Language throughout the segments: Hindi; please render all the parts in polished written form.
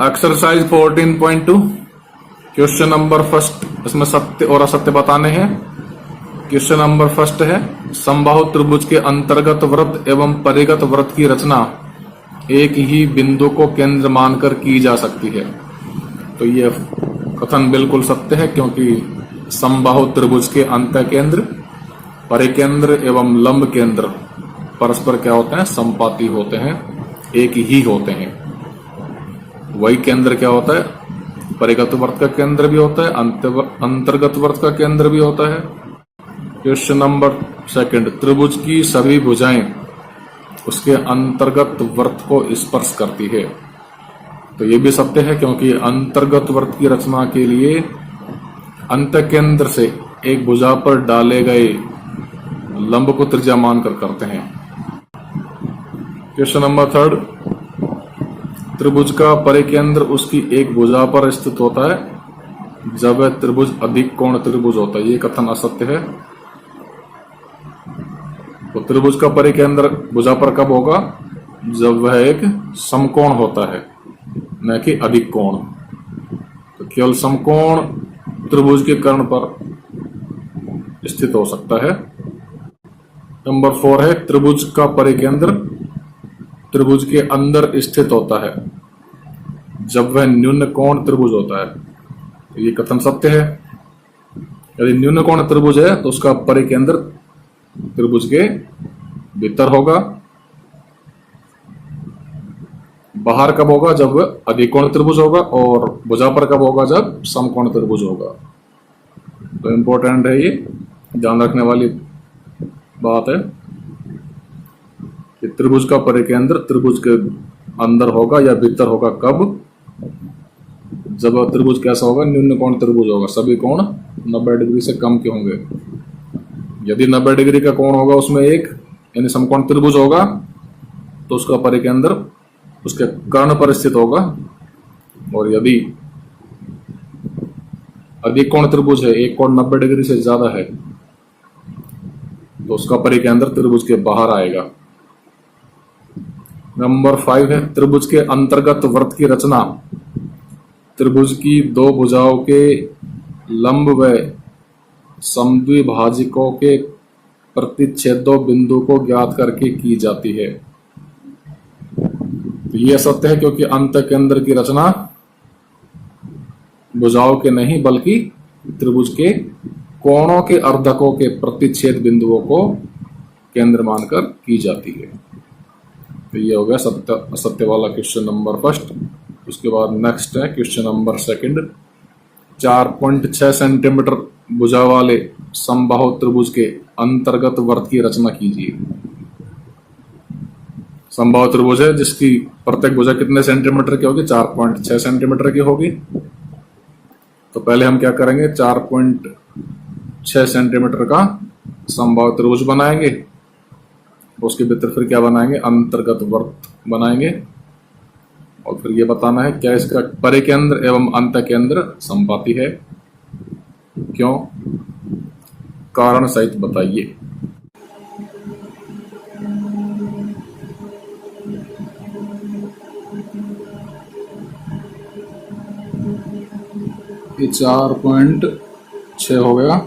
एक्सरसाइज 14.2 क्वेश्चन नंबर फर्स्ट, इसमें सत्य और असत्य बताने हैं। क्वेश्चन नंबर फर्स्ट है, समबाहु त्रिभुज के अंतर्गत वृत्त एवं परिगत वृत्त की रचना एक ही बिंदु को केंद्र मानकर की जा सकती है। तो ये कथन बिल्कुल सत्य है, क्योंकि समबाहु त्रिभुज के अंतः केंद्र, परिकेंद्र एवं लंब केंद्र परस्पर क्या होते हैं, संपाती होते हैं, एक ही होते हैं। वही केंद्र क्या होता है, परिगत वृत्त का केंद्र भी होता है, अंतर्गत वृत्त का केंद्र भी होता है। क्वेश्चन नंबर सेकंड, त्रिभुज की सभी भुजाएं उसके अंतर्गत वृत्त को स्पर्श करती है। तो ये भी सत्य है, क्योंकि अंतर्गत वृत्त की रचना के लिए अंत केंद्र से एक भुजा पर डाले गए लंब को त्रिज्या मानकर करते हैं। क्वेश्चन नंबर थर्ड, त्रिभुज का परिकेंद्र उसकी एक भुजा पर स्थित होता है जब वह त्रिभुज अधिक कोण त्रिभुज होता है। ये कथन असत्य है। तो त्रिभुज का परिकेंद्र भुजा पर कब होगा, जब वह एक समकोण होता है, न कि अधिक कोण। तो केवल समकोण त्रिभुज के कर्ण पर स्थित हो सकता है। नंबर 4 है, त्रिभुज का परिकेंद्र त्रिभुज के अंदर स्थित होता है जब वह न्यून कोण त्रिभुज होता है। तो ये कथन सत्य है। यदि न्यून कोण त्रिभुज है तो उसका परिकेंद्र त्रिभुज के भीतर होगा। बाहर कब होगा, जब अधिक कोण त्रिभुज होगा, और भुजा पर कब होगा, जब समकोण त्रिभुज होगा। तो इंपॉर्टेंट है, ये ध्यान रखने वाली बात है कि त्रिभुज का परिकेंद्र त्रिभुज के अंदर होगा या भीतर होगा कब, जब त्रिभुज कैसा होगा, न्यून कोण त्रिभुज होगा, सभी कोण 90 डिग्री से कम के होंगे। यदि 90 डिग्री का कोण होगा, उसमें एक यानी समकोण त्रिभुज होगा, तो उसका परिकेंद्र उसके कर्ण पर स्थित होगा। और यदि अधिक कोण त्रिभुज है, एक कोण 90 डिग्री से ज्यादा है, तो उसका परिकेंद्र त्रिभुज के बाहर आएगा। नंबर 5 है, त्रिभुज के अंतर्गत वृत्त की रचना त्रिभुज की दो भुजाओं के लंब व समद्विभाजकों के प्रतिच्छेदों बिंदु को ज्ञात करके की जाती है। तो यह सत्य है, क्योंकि अंत केंद्र की रचना भुजाओं के नहीं बल्कि त्रिभुज के कोणों के अर्धकों के प्रतिच्छेद बिंदुओं को केंद्र मानकर की जाती है। तो ये हो गया सत्य असत्य वाला क्वेश्चन नंबर फर्स्ट। उसके बाद नेक्स्ट है क्वेश्चन नंबर सेकंड, 4.6 सेंटीमीटर भुजा वाले समबाहु त्रिभुज के अंतर्गत वृत्त की रचना कीजिए। समबाहु त्रिभुज है जिसकी प्रत्येक भुजा कितने सेंटीमीटर की होगी, 4.6 सेंटीमीटर की होगी। तो पहले हम क्या करेंगे, 4.6 सेंटीमीटर का समबाहु त्रिभुज बनाएंगे, उसके भीतर फिर क्या बनाएंगे, अंतर्गत वृत्त बनाएंगे, और फिर ये बताना है क्या इसका परिकेंद्र एवं अंत केंद्र संपाती है, क्यों, कारण सहित बताइए। ये 4.6 हो गया।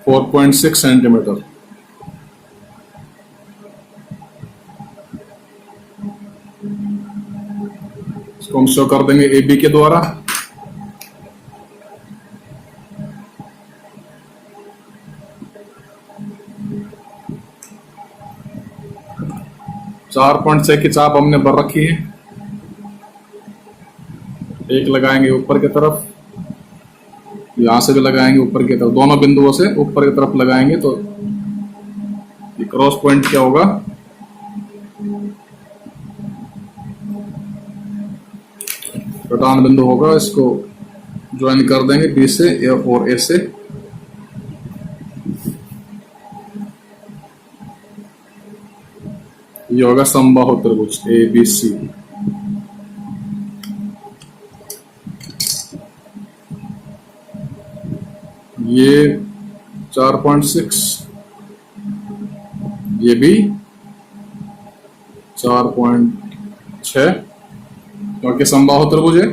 Four 4.6 centimetre. इसको हम शो कर देंगे AB के द्वारा। चार 4.6 की चाप हमने भर रखी है। एक लगाएंगे ऊपर की तरफ, यहां से भी लगाएंगे ऊपर की तरफ, दोनों बिंदुओं से ऊपर की तरफ लगाएंगे। तो ये क्रॉस पॉइंट क्या होगा, प्रधान बिंदु होगा। इसको ज्वाइन कर देंगे B से और A से। ये होगा समबाहु त्रिभुज ABC। ये 4.6, ये भी 4.6, क्योंकि समबाहु त्रिभुज है।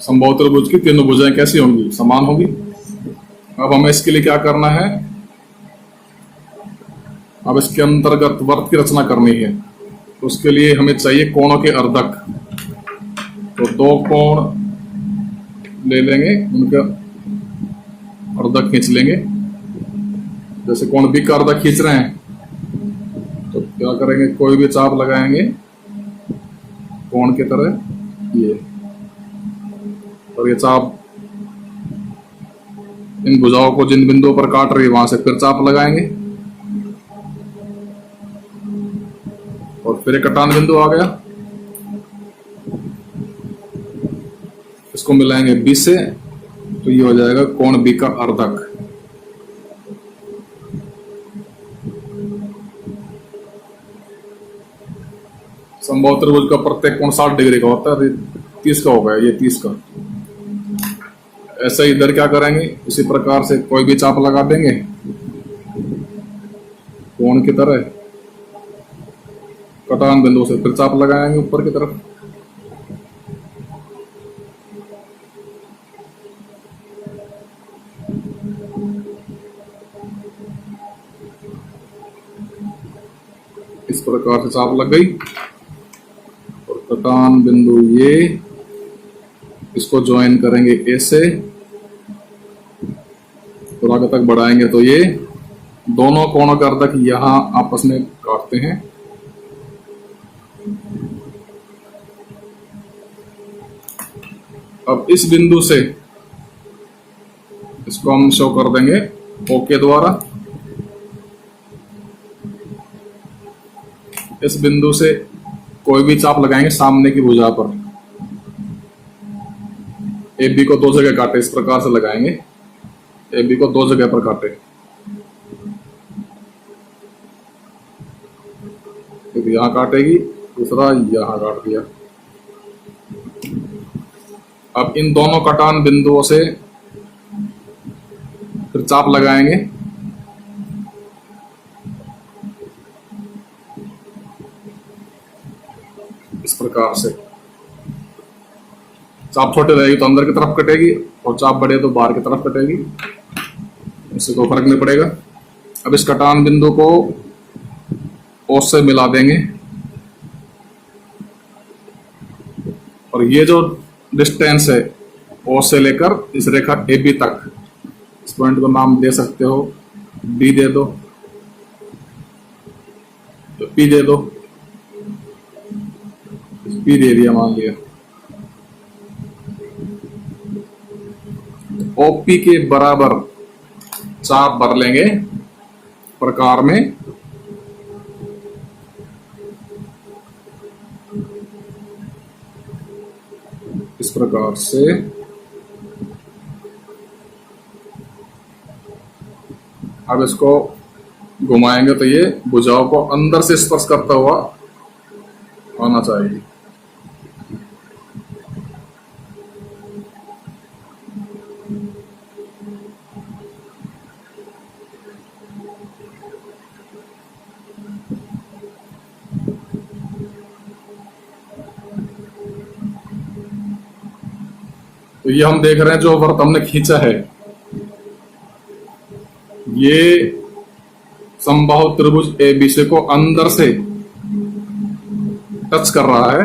समबाहु त्रिभुज की तीनों भुजाएं कैसी होंगी? समान होगी। अब हमें इसके लिए क्या करना है? अब इसके अंतर्गत वर्त की रचना करनी है। तो उसके लिए हमें चाहिए कोणों के अर्धक। तो दो कोण ले लेंगे, उनका अर्धक खींच लेंगे। जैसे कोण बी का अर्धक खींच रहे हैं, तो क्या करेंगे? कोई भी चाप लगाएंगे कोण की तरह ये, और ये चाप इन भुजाओं को जिन बिंदुओं पर काट रही है वहां से फिर चाप लगाएंगे, और फिर एक कटान बिंदु आ गया, इसको मिलाएंगे बी से, तो ये हो जाएगा कोण बी का अर्धक। समबाहु त्रिभुज का प्रत्येक कोण 60 डिग्री का होता है, 30 का होगा, ये 30 का। ऐसे इधर क्या करेंगे? इसी प्रकार से कोई भी चाप लगा देंगे कोण की तरह, कटान बिंदु से फिर चाप लगाएंगे ऊपर की तरफ। इस प्रकार से चाप लग गई, और कटान बिंदु ये, इसको ज्वाइन करेंगे ए से, और आगे तक बढ़ाएंगे तो ये दोनों कोणों का अर्धक यहां आपस में काटते हैं। अब इस बिंदु से इसको हम शो कर देंगे ओ के द्वारा। इस बिंदु से कोई भी चाप लगाएंगे सामने की भुजा पर, ए बी को दो जगह काटे, इस प्रकार से लगाएंगे, ए बी को दो जगह पर काटे। एक यहां काटेगी, दूसरा यहां काट दिया। अब इन दोनों कटान बिंदुओं से फिर चाप लगाएंगे, इस प्रकार से। चाप छोटे रहेगी तो अंदर की तरफ कटेगी, और चाप बड़े तो बाहर की तरफ कटेगी, इससे कोई फर्क नहीं पड़ेगा। अब इस कटान बिंदु को ओ से मिला देंगे, और ये जो डिस्टेंस है ओ से लेकर इस रेखा ए बी तक, इस पॉइंट को नाम दे सकते हो, डी दे दो, तो पी दे दो, पी दे दिया मान लिया। ओपी के बराबर चाप भर लेंगे प्रकार में, इस प्रकार से। अब इसको घुमाएंगे तो ये भुजाओं को अंदर से स्पर्श करता हुआ आना चाहिए। तो ये हम देख रहे हैं जो वर्त हमने खींचा है, ये समबाहु त्रिभुज ABC को अंदर से टच कर रहा है।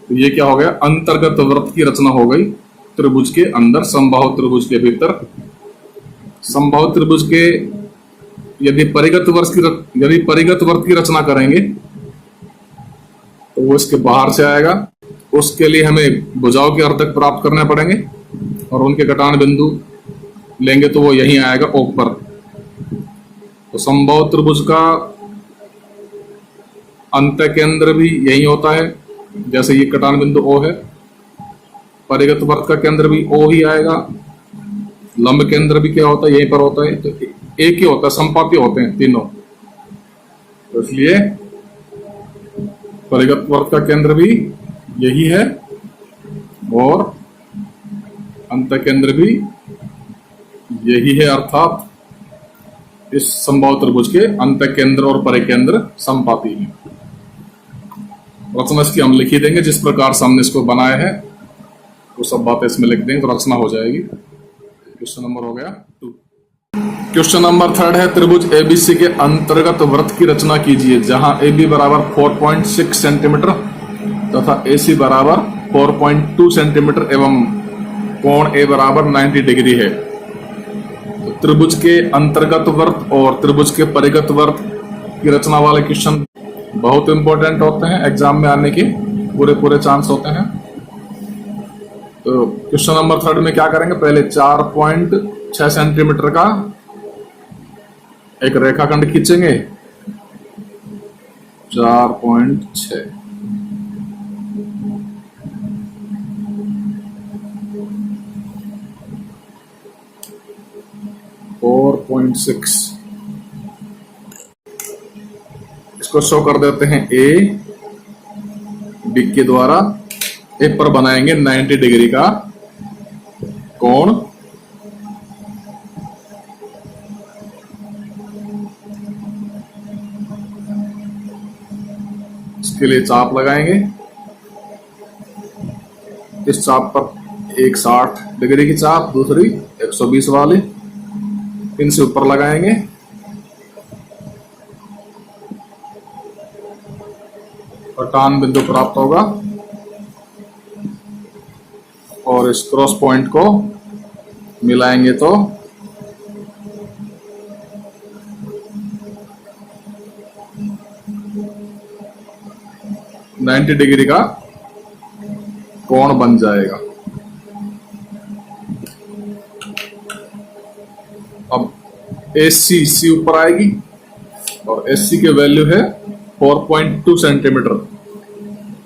तो ये क्या हो गया? अंतर्गत वर्त की रचना हो गई त्रिभुज के अंदर, समबाहु त्रिभुज के भीतर। समबाहु त्रिभुज के यदि परिगत वर्त की रचना करेंगे तो वो इसके बाहर से आएगा। उसके लिए हमें भुजाओं के अर्धक प्राप्त करने पड़ेंगे, और उनके कटान बिंदु लेंगे तो वो यहीं आएगा ओ पर। तो समबाहु त्रिभुज का अंत केंद्र भी यही होता है, जैसे ये कटान बिंदु ओ है, परिगत वर्त का केंद्र भी ओ ही आएगा, लंब केंद्र भी क्या होता है, यहीं पर होता है, तो एक ही होता है, संपाती होते हैं तीनों। तो इसलिए परिगत वर्त का केंद्र भी यही है और अंत केंद्र भी यही है, अर्थात इस समबाहु त्रिभुज के अंत केंद्र और परिकेंद्र संपाती हैं। रचना इसकी हम लिख ही देंगे, जिस प्रकार से हमने इसको बनाया है वो सब बातें इसमें लिख देंगे तो रचना हो जाएगी। क्वेश्चन नंबर हो गया 2। क्वेश्चन नंबर 3 है, त्रिभुज एबीसी के अंतर्गत वृत्त की रचना कीजिए जहां AB बराबर 4.6 सेंटीमीटर तथा AC बराबर 4.2 सेंटीमीटर एवं कोण A बराबर 90 डिग्री है। तो त्रिभुज के अंतर्गत वृत्त और त्रिभुज के परिगत वृत्त की रचना वाले क्वेश्चन बहुत इंपॉर्टेंट होते हैं, एग्जाम में आने के पूरे चांस होते हैं। तो क्वेश्चन नंबर 3 में क्या करेंगे, पहले 4.6 सेंटीमीटर का एक रेखाखंड खींचेंगे, 4.6, इसको शो कर देते हैं ए बी के द्वारा। ए पर बनाएंगे 90 डिग्री का कोण, इसके लिए चाप लगाएंगे। इस चाप पर एक 60 डिग्री की चाप, दूसरी 120 वाली, इनसे ऊपर लगाएंगे और टान बिंदु प्राप्त होगा और इस क्रॉस पॉइंट को मिलाएंगे तो नाइन्टी डिग्री का कोण बन जाएगा। अब AC ऊपर आएगी और AC की वैल्यू है 4.2 सेंटीमीटर।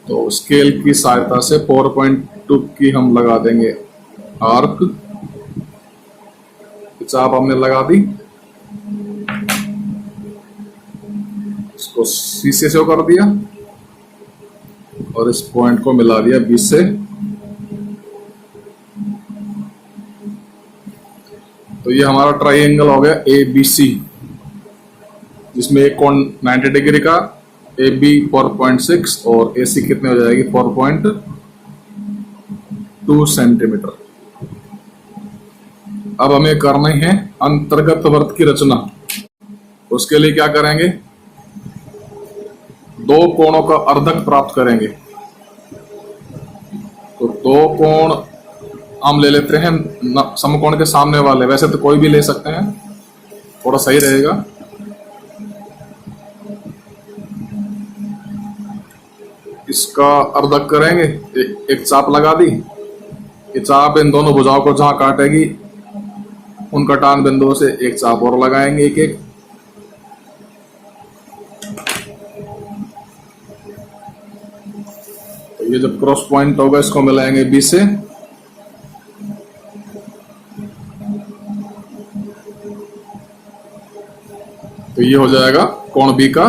तो स्केल की सहायता से 4.2 की हम लगा देंगे आर्क, चाप हमने लगा दी, इसको C से शो कर दिया और इस पॉइंट को मिला दिया B से। तो ये हमारा ट्राइंगल हो गया ABC, जिसमें एक कोण 90 डिग्री का, AB 4.6 और AC कितने हो जाएगी 4.2 सेंटीमीटर। अब हमें करना है अंतर्गत वृत्त की रचना। उसके लिए क्या करेंगे, दो कोणों का अर्धक प्राप्त करेंगे। तो दो कोण हम ले लेते हैं समकोण के सामने वाले, वैसे तो कोई भी ले सकते हैं, थोड़ा सही रहेगा। इसका अर्धक करेंगे, एक चाप लगा दी, ये चाप इन दोनों भुजाओं को जहां काटेगी उन कटान बिंदुओं से एक चाप और लगाएंगे एक एक। तो ये जो क्रॉस पॉइंट होगा इसको मिलाएंगे B से, तो ये हो जाएगा कोण B का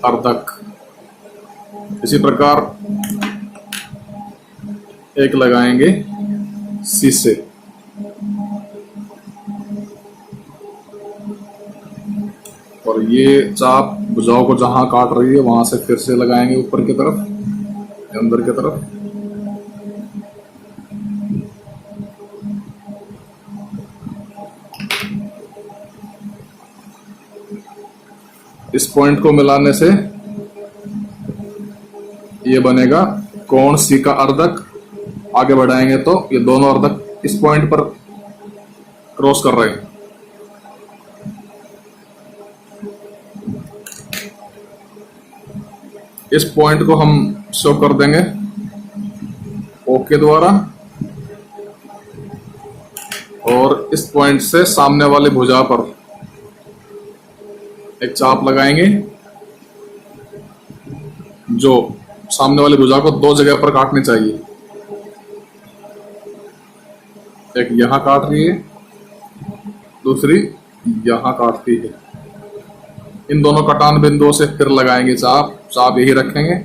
अर्धक। इसी प्रकार एक लगाएंगे C से, और ये चाप भुजाओं को जहां काट रही है वहां से फिर से लगाएंगे ऊपर की तरफ, अंदर की तरफ। इस पॉइंट को मिलाने से ये बनेगा कोण C का अर्धक। आगे बढ़ाएंगे तो ये दोनों अर्धक इस पॉइंट पर क्रॉस कर रहे हैं। इस पॉइंट को हम शो कर देंगे O के द्वारा, और इस पॉइंट से सामने वाली भुजा पर एक चाप लगाएंगे जो सामने वाली भुजा को दो जगह पर काटनी चाहिए। एक यहां काट रही है दूसरी यहां काटती है। इन दोनों कटान बिंदुओं से फिर लगाएंगे चाप। चाप यही रखेंगे।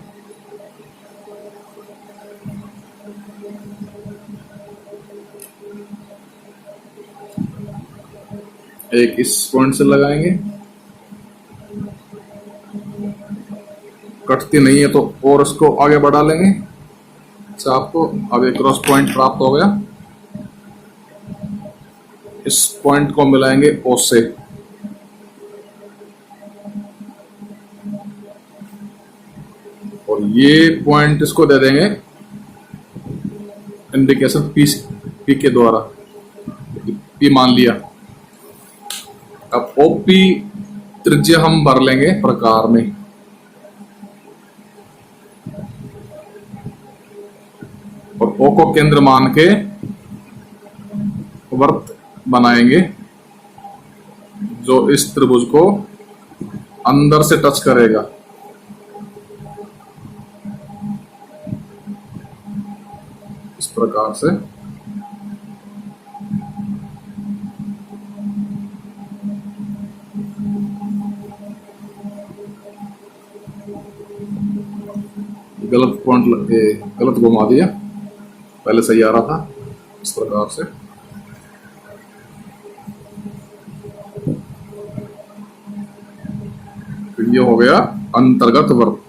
एक इस पॉइंट से लगाएंगे। कटती नहीं है तो और इसको आगे बढ़ा लेंगे चाप को। अब एक क्रॉस पॉइंट प्राप्त हो गया। इस पॉइंट को मिलाएंगे ओ से। और ये पॉइंट इसको दे देंगे इंडिकेशन पी के द्वारा। पी मान लिया। अब ओपी त्रिज्या हम भर लेंगे प्रकार में। और ओ को केंद्र मान के वर्त बनाएंगे जो इस त्रिभुज को अंदर से टच करेगा। इस प्रकार से गलत पॉइंट गलत घुमा दिया। पहले सही आ रहा था। इस प्रकार से फिर ये हो गया अंतर्गत वर्त।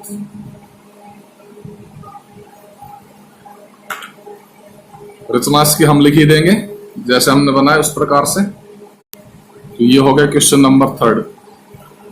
रचना इसकी हम लिख ही देंगे जैसे हमने बनाया उस प्रकार से। तो ये हो गया क्वेश्चन नंबर 3।